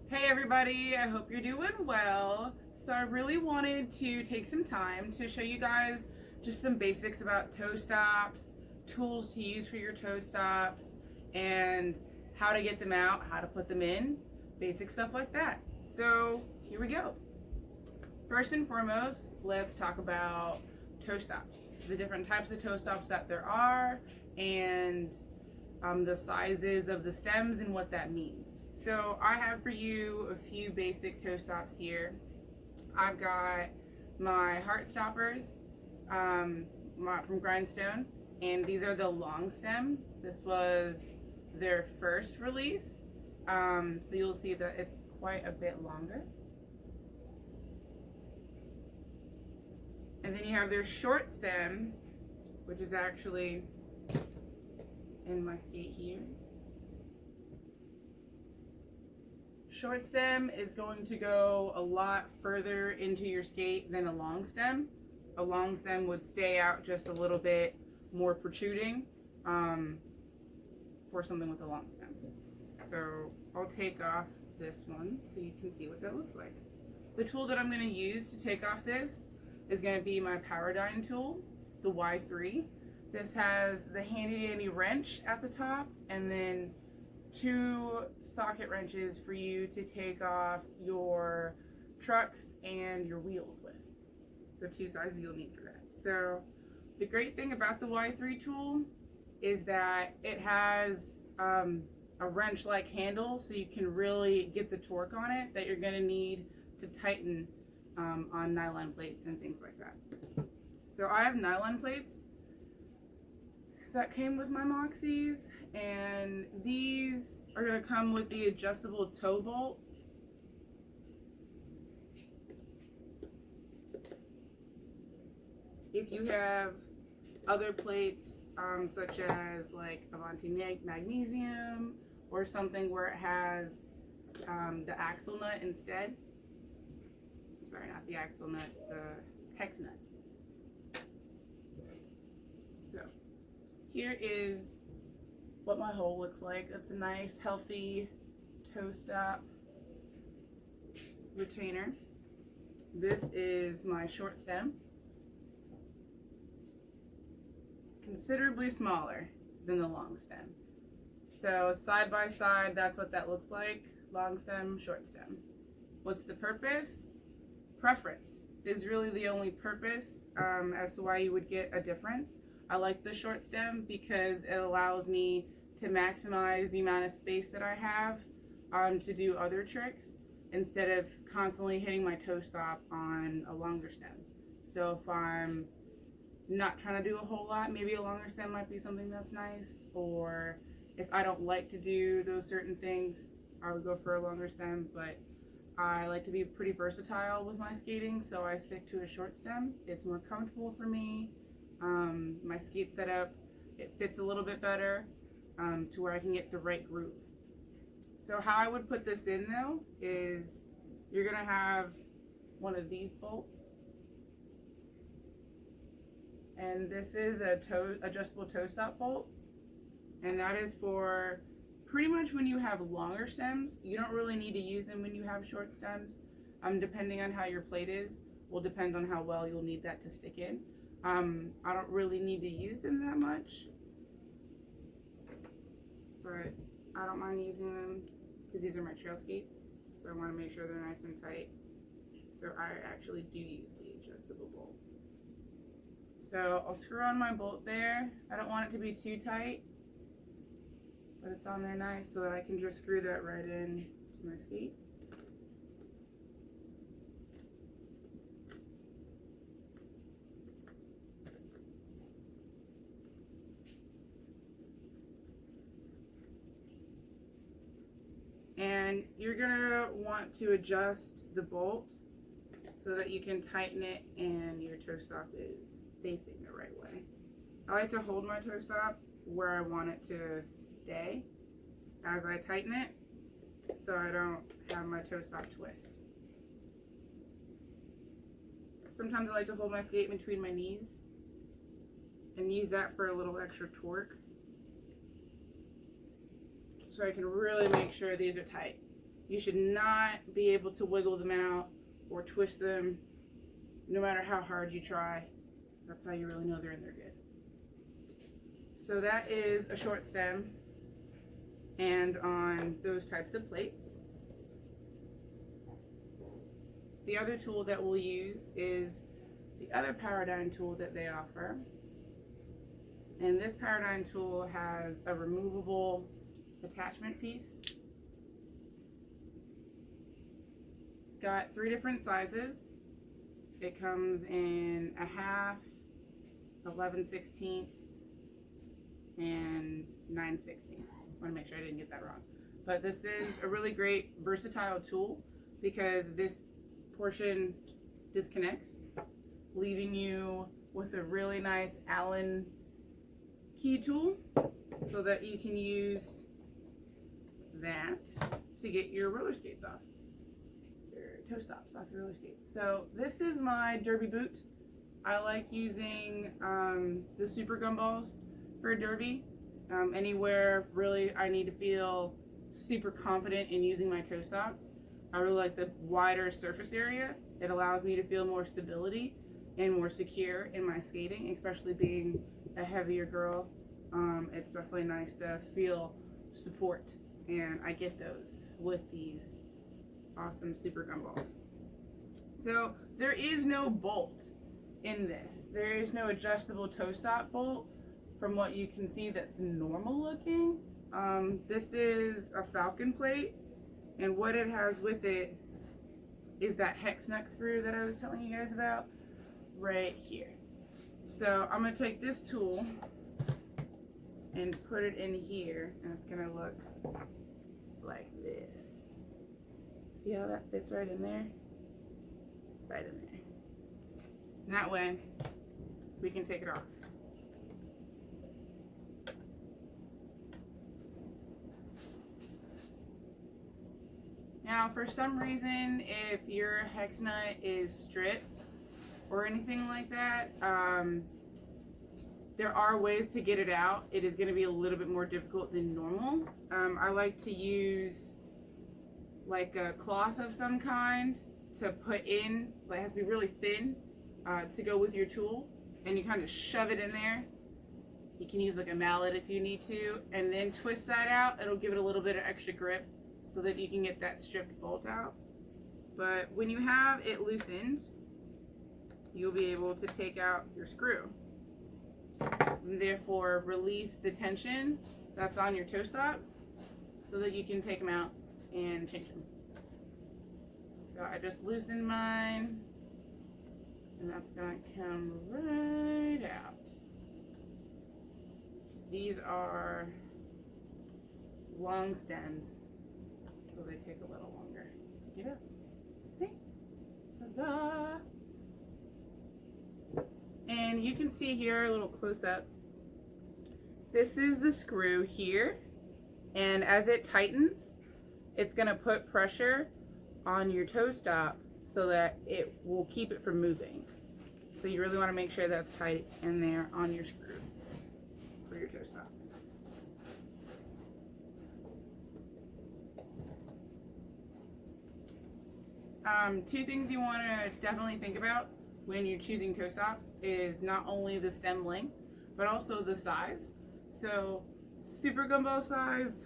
Hey everybody, I hope you're doing well. So I really wanted to take some time to show you guys just some basics about toe stops, tools to use for your toe stops, and how to get them out, how to put them in, basic stuff like that. So here we go. First and foremost, let's talk about toe stops, the different types of toe stops that there are, and the sizes of the stems and what that means. So I have for you a few basic toe stops here. I've got my heart stoppers from Grindstone, and these are the long stem. This was their first release, so you'll see that it's quite a bit longer. And then you have their short stem, which is actually in my skate here. Short stem is going to go a lot further into your skate than a long stem. A long stem would stay out just a little bit more protruding for something with a long stem. So I'll take off this one so you can see what that looks like. The tool that I'm going to use to take off this is going to be my Powerdyne tool, the Y3. This has the handy dandy wrench at the top and then 2 socket wrenches for you to take off your trucks and your wheels with. The 2 sizes you'll need for that. So the great thing about the Y3 tool is that it has a wrench-like handle, so you can really get the torque on it that you're going to need to tighten on nylon plates and things like that. So I have nylon plates that came with my Moxies, and these are going to come with the adjustable toe bolt. If you have other plates such as like Avanti Magnesium or something where it has the axle nut instead, sorry, not the axle nut, the hex nut. So here is what my hole looks like. It's a nice healthy toe stop retainer. This is my short stem, considerably smaller than the long stem. So side by side, that's what that looks like. Long stem, short stem. What's the purpose? Preference is really the only purpose as to why you would get a difference. I like the short stem because it allows me to maximize the amount of space that I have to do other tricks instead of constantly hitting my toe stop on a longer stem. So if I'm not trying to do a whole lot, maybe a longer stem might be something that's nice, or if I don't like to do those certain things, I would go for a longer stem, but I like to be pretty versatile with my skating, so I stick to a short stem. It's more comfortable for me. My skate setup, it fits a little bit better to where I can get the right groove. So how I would put this in though is you're gonna have one of these bolts, and this is a adjustable toe stop bolt, and that is for pretty much when you have longer stems. You don't really need to use them when you have short stems. Depending on how your plate is, will depend on how well you'll need that to stick in. I don't really need to use them that much, but I don't mind using them because these are my trail skates, so I want to make sure they're nice and tight. So I actually do use the adjustable bolt. So I'll screw on my bolt there. I don't want it to be too tight, but it's on there nice so that I can just screw that right in to my skate. And you're gonna want to adjust the bolt so that you can tighten it and your toe stop is facing the right way. I like to hold my toe stop where I want it to stay as I tighten it, so I don't have my toe stop twist. Sometimes I like to hold my skate between my knees and use that for a little extra torque, so I can really make sure these are tight. You should not be able to wiggle them out or twist them no matter how hard you try. That's how you really know they're in there good. So that is a short stem and on those types of plates. The other tool that we'll use is the other Paradigm tool that they offer. And this Paradigm tool has a removable attachment piece. It's got 3 different sizes. It comes in a half, 11/16, and 9/16. I want to make sure I didn't get that wrong. But this is a really great versatile tool because this portion disconnects, leaving you with a really nice Allen key tool so that you can use that to get your roller skates off, your toe stops off your roller skates. So this is my derby boot. I like using the super gumballs for a derby. Anywhere really I need to feel super confident in using my toe stops. I really like the wider surface area. It allows me to feel more stability and more secure in my skating, especially being a heavier girl. It's definitely nice to feel support, and I get those with these awesome super gumballs. So there is no bolt in this. There is no adjustable toe stop bolt from what you can see that's normal looking. This is a Falcon plate, and what it has with it is that hex nut screw that I was telling you guys about right here. So I'm going to take this tool and put it in here, and it's going to look like this. See how that fits right in there? Right in there. And that way we can take it off. Now, for some reason, if your hex nut is stripped or anything like that, there are ways to get it out. It is going to be a little bit more difficult than normal. I like to use like a cloth of some kind to put in, like it has to be really thin to go with your tool, and you kind of shove it in there. You can use like a mallet if you need to, and then twist that out. It'll give it a little bit of extra grip so that you can get that stripped bolt out. But when you have it loosened, you'll be able to take out your screw and therefore release the tension that's on your toe stop so that you can take them out and change them. So I just loosened mine, and that's going to come right out. These are long stems, so they take a little longer to get up. See? Huzzah! And you can see here a little close up. This is the screw here, and as it tightens, it's going to put pressure on your toe stop so that it will keep it from moving. So you really want to make sure that's tight in there on your screw for your toe stop. Two things you want to definitely think about when you're choosing toe stops is not only the stem length, but also the size. So super gumball size,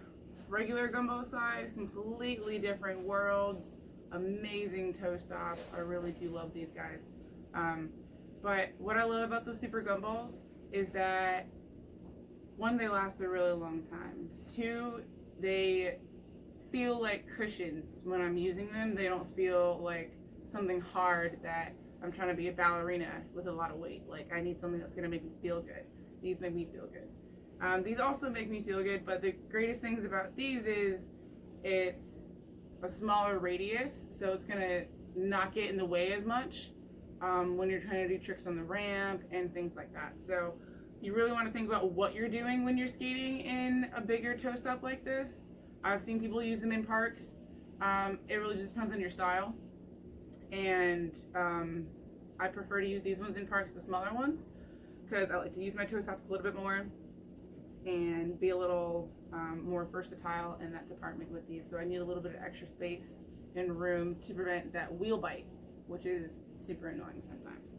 regular gumball size, completely different worlds. Amazing toe stop. I really do love these guys. But what I love about the super gumballs is that, one, they last a really long time. Two, they feel like cushions when I'm using them. They don't feel like something hard that I'm trying to be a ballerina with a lot of weight. Like, I need something that's going to make me feel good. These make me feel good. These also make me feel good, but the greatest things about these is it's a smaller radius, so it's going to not get in the way as much when you're trying to do tricks on the ramp and things like that. So you really want to think about what you're doing when you're skating in a bigger toe stop like this. I've seen people use them in parks. It really just depends on your style. And I prefer to use these ones in parks, the smaller ones, because I like to use my toe stops a little bit more. and be a little more versatile in that department with these. So I need a little bit of extra space and room to prevent that wheel bite, which is super annoying sometimes.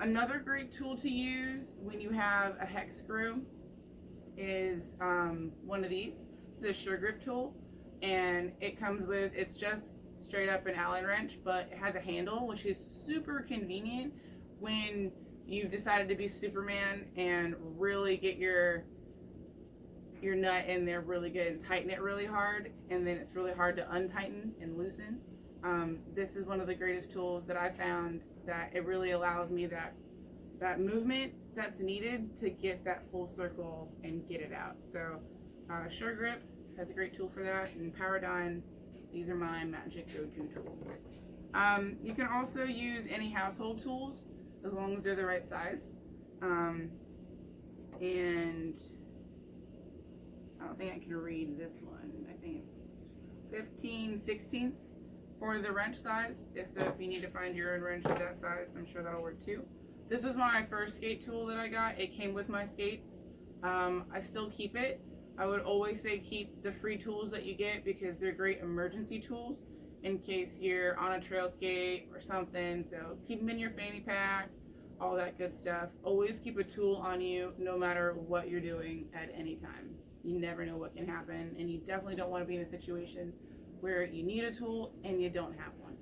Another great tool to use when you have a hex screw is one of these. It's a sure grip tool, and it comes with, it's just straight up an Allen wrench, but it has a handle, which is super convenient when you've decided to be Superman and really get your nut in there really good and tighten it really hard, and then it's really hard to untighten and loosen. This is one of the greatest tools that I found, that it really allows me that movement that's needed to get that full circle and get it out. So Sure Grip has a great tool for that, and Powerdyne, these are my magic go-to tools. You can also use any household tools as long as they're the right size. And I don't think I can read this one. I think it's 15/16 for the wrench size. If you need to find your own wrench of that size, I'm sure that'll work too. This was my first skate tool that I got. It came with my skates. I still keep it. I would always say keep the free tools that you get, because they're great emergency tools in case you're on a trail skate or something. So keep them in your fanny pack, all that good stuff. Always keep a tool on you no matter what you're doing at any time. You never know what can happen, and you definitely don't want to be in a situation where you need a tool and you don't have one.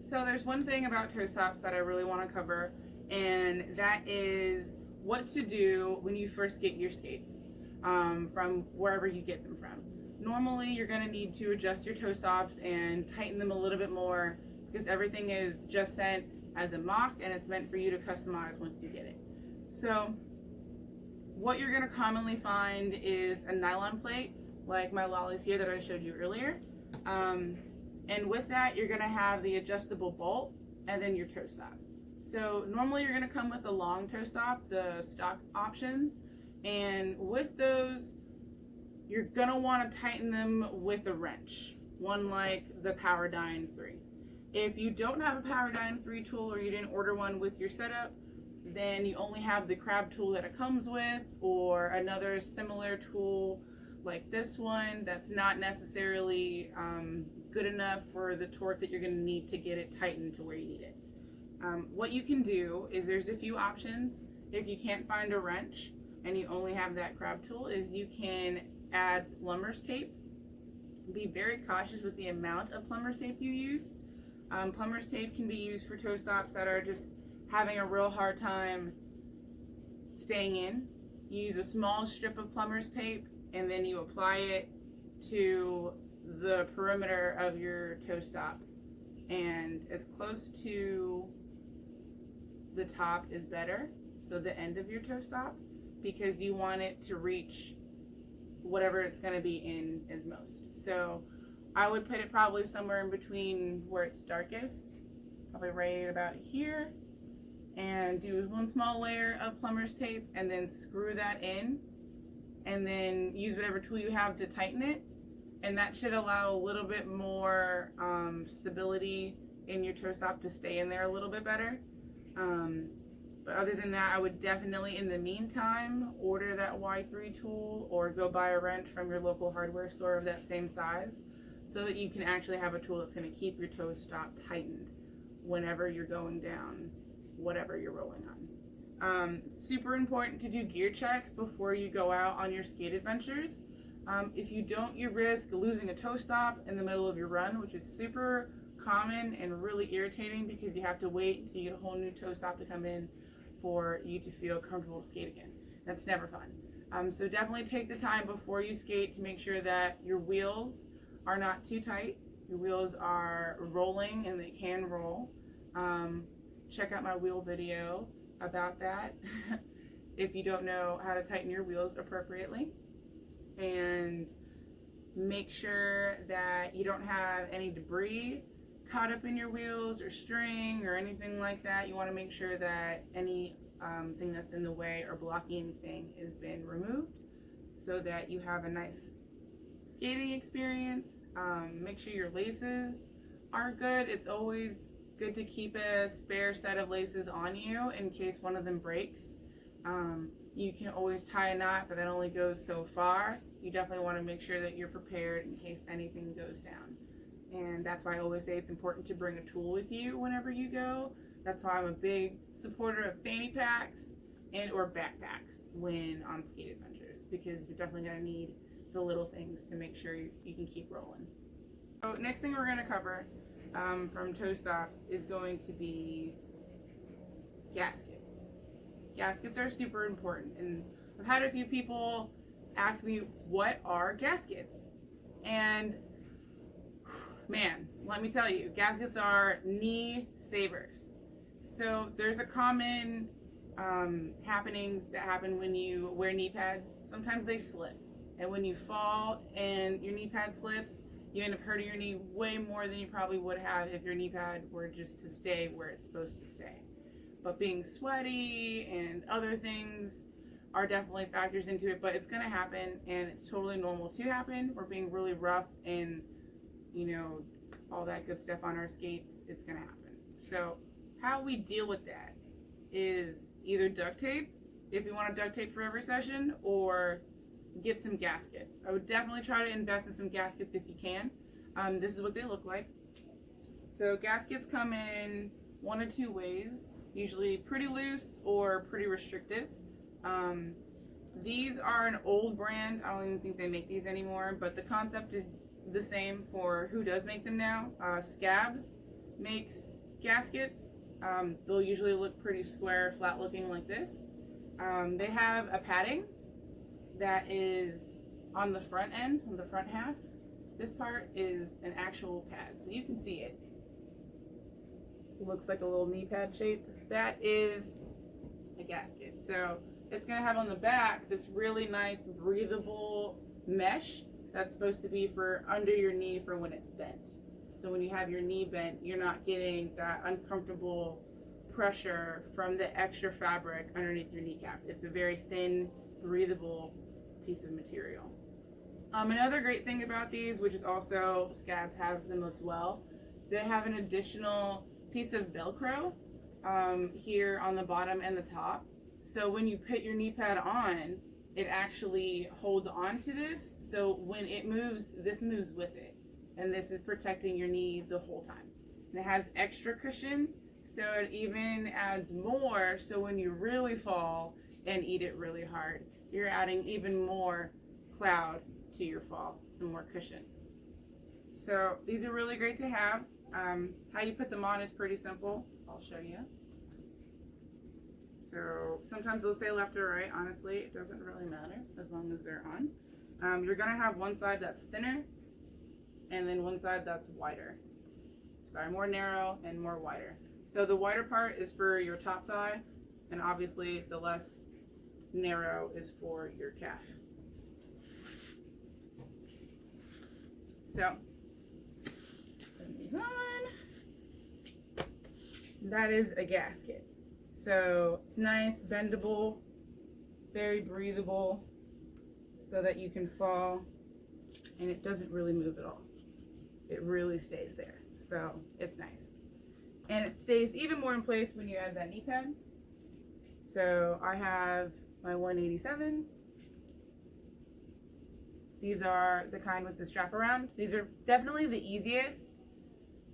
So there's one thing about toe stops that I really want to cover, and that is what to do when you first get your skates from wherever you get them from. Normally you're going to need to adjust your toe stops and tighten them a little bit more, because everything is just sent as a mock and it's meant for you to customize once you get it. So what you're going to commonly find is a nylon plate, like my lollies here that I showed you earlier. And with that, you're going to have the adjustable bolt and then your toe stop. So normally you're going to come with a long toe stop, the stock options. And with those, you're going to want to tighten them with a wrench, one like the Powerdyne 3. If you don't have a Powerdyne 3 tool, or you didn't order one with your setup, then you only have the crab tool that it comes with, or another similar tool like this one that's not necessarily good enough for the torque that you're going to need to get it tightened to where you need it. What you can do is, there's a few options. If you can't find a wrench and you only have that crab tool, is you can add plumber's tape. Be very cautious with the amount of plumber's tape you use. Plumber's tape can be used for toe stops that are just having a real hard time staying in. You use a small strip of plumber's tape, and then you apply it to the perimeter of your toe stop, and as close to the top is better, so the end of your toe stop, because you want it to reach whatever it's going to be in is most. So I would put it probably somewhere in between where it's darkest, probably right about here, and do one small layer of plumber's tape and then screw that in, and then use whatever tool you have to tighten it, and that should allow a little bit more stability in your toe stop to stay in there a little bit better. But other than that, I would definitely, in the meantime, order that Y3 tool, or go buy a wrench from your local hardware store of that same size, so that you can actually have a tool that's going to keep your toe stop tightened whenever you're going down whatever you're rolling on. Super important to do gear checks before you go out on your skate adventures. If you don't, you risk losing a toe stop in the middle of your run, which is super common and really irritating, because you have to wait until you get a whole new toe stop to come in for you to feel comfortable to skate again. That's never fun. So definitely take the time before you skate to make sure that your wheels are not too tight. Your wheels are rolling, and they can roll. Check out my wheel video about that if you don't know how to tighten your wheels appropriately. And make sure that you don't have any debris caught up in your wheels or string or anything like that. You want to make sure that any thing that's in the way or blocking anything has been removed, so that you have a nice skating experience. Make sure your laces are good. It's always good to keep a spare set of laces on you in case one of them breaks. You can always tie a knot, but that only goes so far. You definitely want to make sure that you're prepared in case anything goes down. And that's why I always say it's important to bring a tool with you whenever you go. That's why I'm a big supporter of fanny packs and or backpacks when on skate adventures, because you're definitely going to need the little things to make sure you can keep rolling. So next thing we're going to cover from toe stops is going to be gaskets. Gaskets are super important, and I've had a few people ask me, what are gaskets? And man, let me tell you, gaskets are knee savers. So there's a common happenings that happen when you wear knee pads. Sometimes they slip, and when you fall and your knee pad slips, you end up hurting your knee way more than you probably would have if your knee pad were just to stay where it's supposed to stay. But being sweaty and other things are definitely factors into it, but it's gonna happen, and it's totally normal to happen. We're being really rough and, you know, all that good stuff on our skates, it's gonna happen. So how we deal with that is either duct tape, if you want to duct tape for every session, or get some gaskets. I would definitely try to invest in some gaskets if you can. This is what they look like. So gaskets come in one of two ways, usually pretty loose or pretty restrictive. These are an old brand. I don't even think they make these anymore, but the concept is the same for who does make them now. Scabs makes gaskets. They'll usually look pretty square, flat looking like this. They have a padding that is on the front end, on the front half. This part is an actual pad, so you can see it. It looks like a little knee pad shape. That is a gasket. So it's gonna have on the back this really nice breathable mesh that's supposed to be for under your knee for when it's bent. So when you have your knee bent, you're not getting that uncomfortable pressure from the extra fabric underneath your kneecap. It's a very thin, breathable piece of material. Another great thing about these, which is also Scabs has them as well, they have an additional piece of Velcro here on the bottom and the top. So when you put your knee pad on, it actually holds on to this. So when it moves, this moves with it. And this is protecting your knee the whole time. And it has extra cushion, so it even adds more. So when you really fall and eat it really hard, you're adding even more cloud to your fall, some more cushion. So these are really great to have. How you put them on is pretty simple. I'll show you. So sometimes they'll say left or right. Honestly, it doesn't really matter as long as they're on. You're gonna have one side that's thinner and then one side that's wider. Sorry, more narrow and more wider. So the wider part is for your top thigh, and obviously the less narrow is for your calf. So put these on. That is a gasket. So it's nice, bendable, very breathable, so that you can fall and it doesn't really move at all. It really stays there, so it's nice. And it stays even more in place when you add that knee pad. So I have my 187s. These are the kind with the strap around. These are definitely the easiest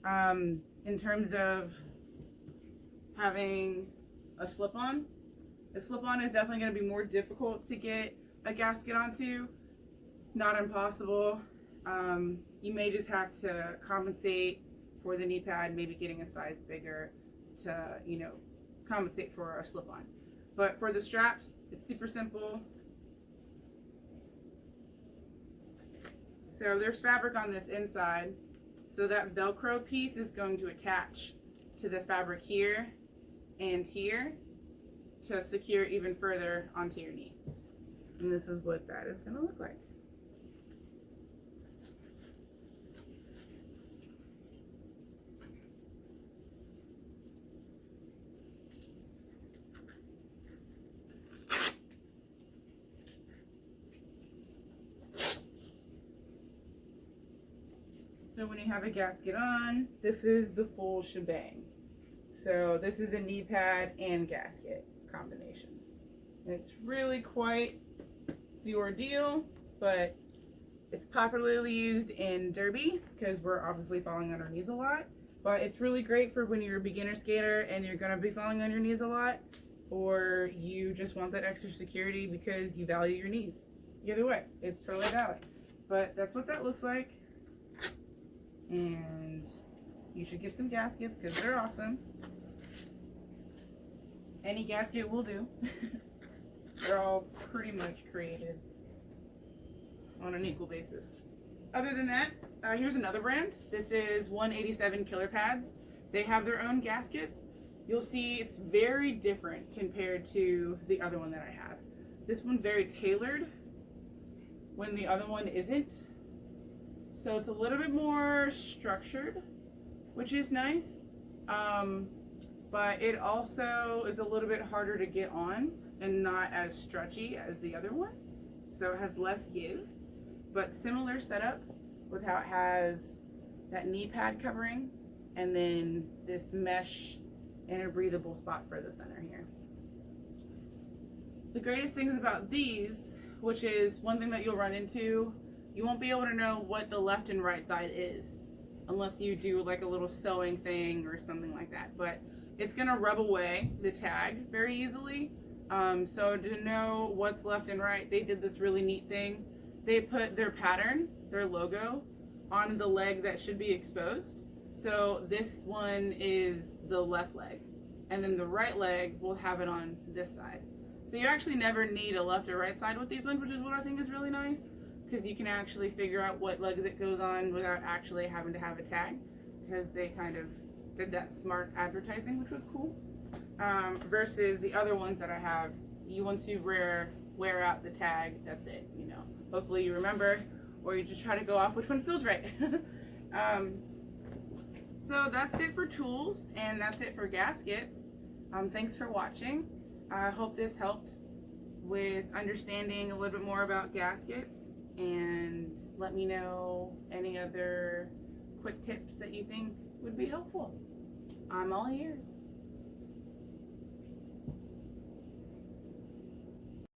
in terms of having a slip-on. A slip-on is definitely going to be more difficult to get a gasket onto. Not impossible. You may just have to compensate for the knee pad, maybe getting a size bigger to, you know, compensate for a slip-on. But for the straps, it's super simple. So there's fabric on this inside, so that Velcro piece is going to attach to the fabric here and here to secure even further onto your knee. And this is what that is going to look like. So when you have a gasket on, this is the full shebang. So this is a knee pad and gasket combination. And it's really quite the ordeal, but it's popularly used in derby because we're obviously falling on our knees a lot. But it's really great for when you're a beginner skater and you're going to be falling on your knees a lot, or you just want that extra security because you value your knees. Either way, it's totally valid. But that's what that looks like. And you should get some gaskets because they're awesome. Any gasket will do. They're all pretty much created on an equal basis. Other than that, here's another brand. This is 187 Killer Pads. They have their own gaskets. You'll see it's very different compared to the other one that I have. This one's very tailored when the other one isn't. So it's a little bit more structured, which is nice. But it also is a little bit harder to get on and not as stretchy as the other one. So it has less give, but similar setup with how it has that knee pad covering and then this mesh and a breathable spot for the center here. The greatest things about these, which is one thing that you'll run into, you won't be able to know what the left and right side is unless you do like a little sewing thing or something like that. But it's gonna rub away the tag very easily. So to know what's left and right, they did this really neat thing. They put their pattern, their logo, on the leg that should be exposed. So this one is the left leg, and then the right leg will have it on this side. So you actually never need a left or right side with these ones, which is what I think is really nice, because you can actually figure out what legs it goes on without actually having to have a tag, because they kind of did that smart advertising, which was cool. Versus the other ones that I have, once you wear out the tag, that's it, you know. Hopefully you remember, or you just try to go off which one feels right. So that's it for tools, and that's it for gaskets. Thanks for watching. I hope this helped with understanding a little bit more about gaskets, and let me know any other quick tips that you think would be helpful. I'm all ears.